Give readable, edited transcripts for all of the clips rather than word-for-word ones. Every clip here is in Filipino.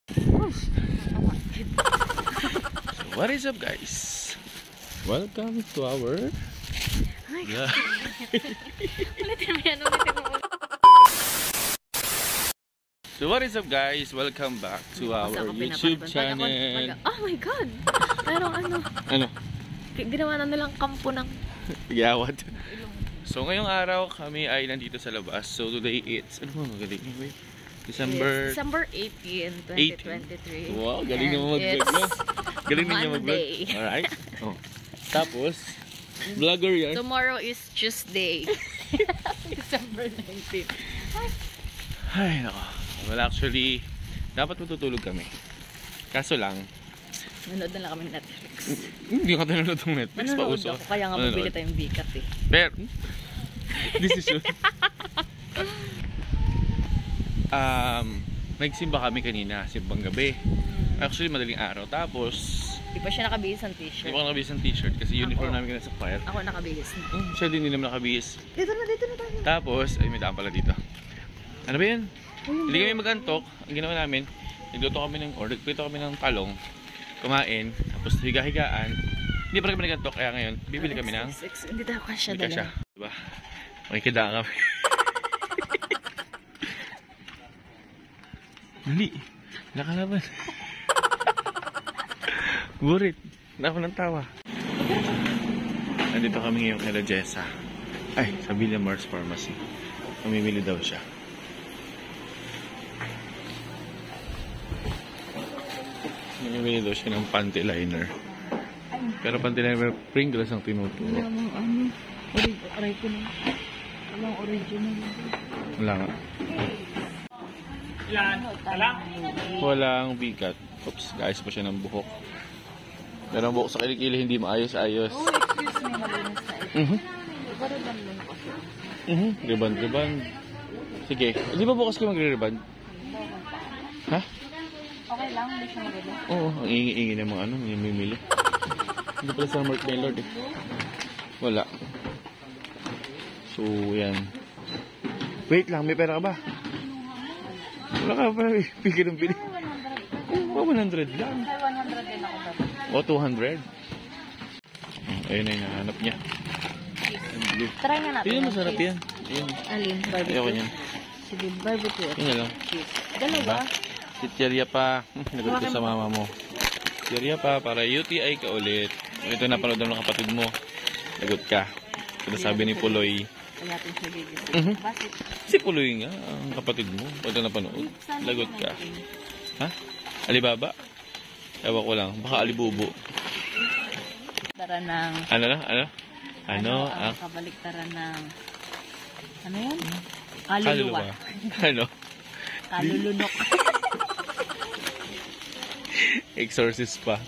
So what is up, guys? Welcome to our... Yeah. So what is up, guys? Welcome back to our YouTube channel. Oh my God! Pero Ano? Ginawa na nilang kampo ng Gawad. So ngayong araw kami ay nandito sa labas. So today it's... Ano mo magaling? Wait. December 18, 2023. Wow, galing naman mag-vlog na. Galing ninyo mag-vlog. Alright. Oh. Tapos, vlogger yan. Tomorrow is Tuesday. December 19. Ay, nako. Well, actually, dapat matutulog kami. Kaso lang, nanood na lang kami ng Netflix. Hindi ka nanonood ng Netflix. Nanonood pauso. ako, kaya nga mabili tayong bikat eh. Pero, decision. Nagsimba kami kanina, simbang gabi. Actually, madaling araw. Tapos, di pa siya nakabihis ng t-shirt. Di pa nakabihis ng t-shirt kasi uniform namin kanina sa choir. Ako nakabihis na. Siya din naman nakabihis. Dito na tayo. Tapos, ay may daan pala dito. Ano ba yan? Hindi kami mag-antok. Ang ginawa namin, nagluto kami ng talong. Kumain, tapos higa-higaan. Hindi pa rin kami nag-antok, kaya ngayon, bibili kami ng... Hindi tayo kasya dala. Diba? Makikidaan kami. Hindi. Nakalaban. Burit. Nako ng tawa. Nandito kami ngayon kay Jessa. Ay, sa Villa Mars Pharmacy. Mamimili daw siya. Mamimili daw siya ng panty liner. Pero panty liner, Pringles ang tinuturo. Aray ko na. Walang original. Wala nga. Walang bigat. Oops, guys pa siya ng buhok. Pero ang buhok sa kilikili hindi maayos-ayos. Oh, excuse me, malinis na ito. Ribbon. Sige. Di ba bukas kayo magre-ribbon? Ha? Okay lang, hindi siya maganda. Oo, ang ingi-ingi ng mga mimili. Hindi pala sa Mark Taylor eh. Wala. So, yan. Wait lang, may pera ka ba? Wala ka pa, pigil ng pili. Oh, 100 lang. 100 din ako ba? O, 200. Ayun na yung nahanap niya. Try nga natin. Yun, masarap yan. Ayun. Alin? Barbecue? Ayoko niyan. Sige, barbecue. Yun na lang. Dalawa? Titierya pa. Nagot ko sa mama mo. Titierya pa para UTI ka ulit. Ito napanood ng kapatid mo. Nagot ka. Ito sabi ni Puloy. Kaya natin siya bibigyan. Bakit? Si Puloy nga, ang kapatid mo. Ito napanood. Lagot ka. Ha? Alibaba? Ewan ko lang. Baka alibubo. Tara ng... Ano na? Ano? Ang kabaliktaran ng... Ano yan? Kaluluwa. Ano? Kalulunok. Exorcist pa.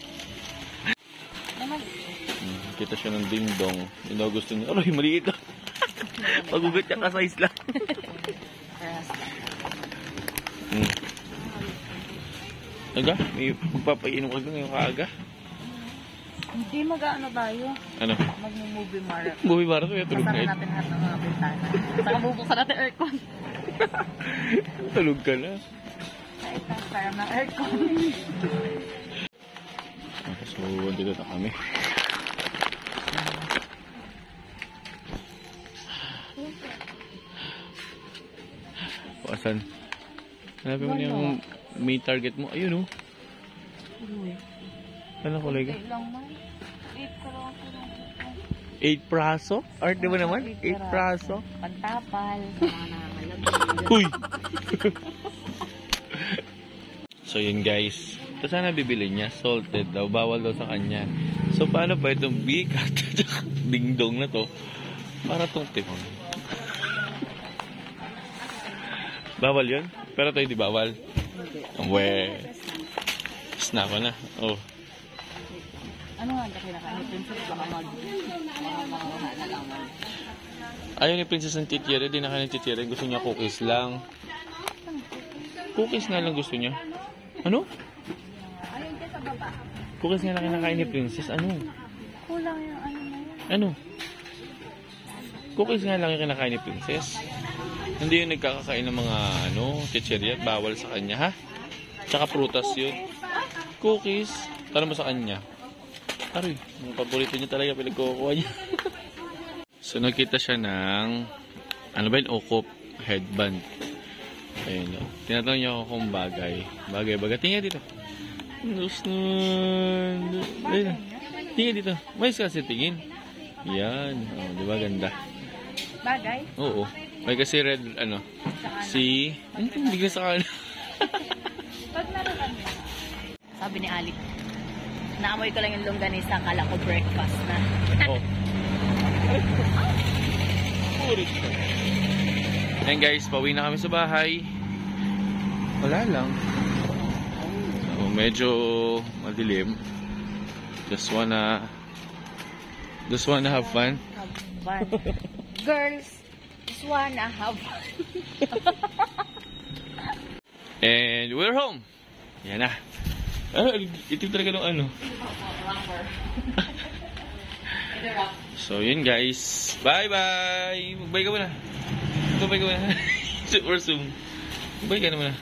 Kita siya ng ding-dong. Hindi daw gusto niya. Aray, maliit lang. Pagugat niya ka-size lang. Aga? May magpapainom ka doon ngayong kaaga? Hindi mag-ano tayo. Ano? Mag-movie marathon. Movie marathon? Tulog na Pasara yun. natin lahat ng mga bintana. Saka bubuksan natin aircon. Tulog ka na. Para ng aircon. So, dito na kami. Asan? Hanapin mo niya yung main target mo. Ayun, oh. Ano kulay ka? 8 praso? Arte mo naman? 8 praso? Pantapal. Uy! So yun, guys. Ito sana bibili niya. Salted daw. Bawal daw sa kanya. So paano ba itong bigat? Ding-dong na to. Para itong timon. Bawal yun? Pero ito hindi bawal. We. Snack ko na. Oh. Ano nga kinakain? Princess baka mag-nalaman. Ayaw ni Princess ng titire. Di na kain ng titire. Gusto niya cookies lang. Cookies na lang gusto niya. Ano? Ayun ka sa baba. Cookies nga lang kinakain ni Princess. Ano? Kulang yung ano na yun. Ano? Cookies nga lang yung kinakain ni Princess. Hindi yung nagkakakain ng mga chichirya at bawal sa kanya, ha? Tsaka prutas yun. Cookies. Tanong mo sa kanya. Aray, yung paborito niya talaga pinagkukuha niya. So, nakita siya ng, ano ba yun, okop headband. Ayun, no. Tinatanong niya ako kung bagay. Bagay. Tingnan dito. Ayun, tingnan dito. May kasi tingin. Yan. Oh, di ba ganda? Bagay? Oo. May kasi red, si, bigla sa kanan. Pag naroon niya. Sabi ni Ali, naamoy ko lang yung longganisa, akala ko breakfast na. Oh. Puri. Ayan guys, pauwi na kami sa bahay. Wala lang. So, medyo madilim. Just wanna have fun. Have fun. Girls, just wanna have fun. And we're home. Yan na. Ito talaga nung So, yun guys. Bye-bye! Magbay ka muna. Magbay ka muna. Super zoom. Magbay ka na muna.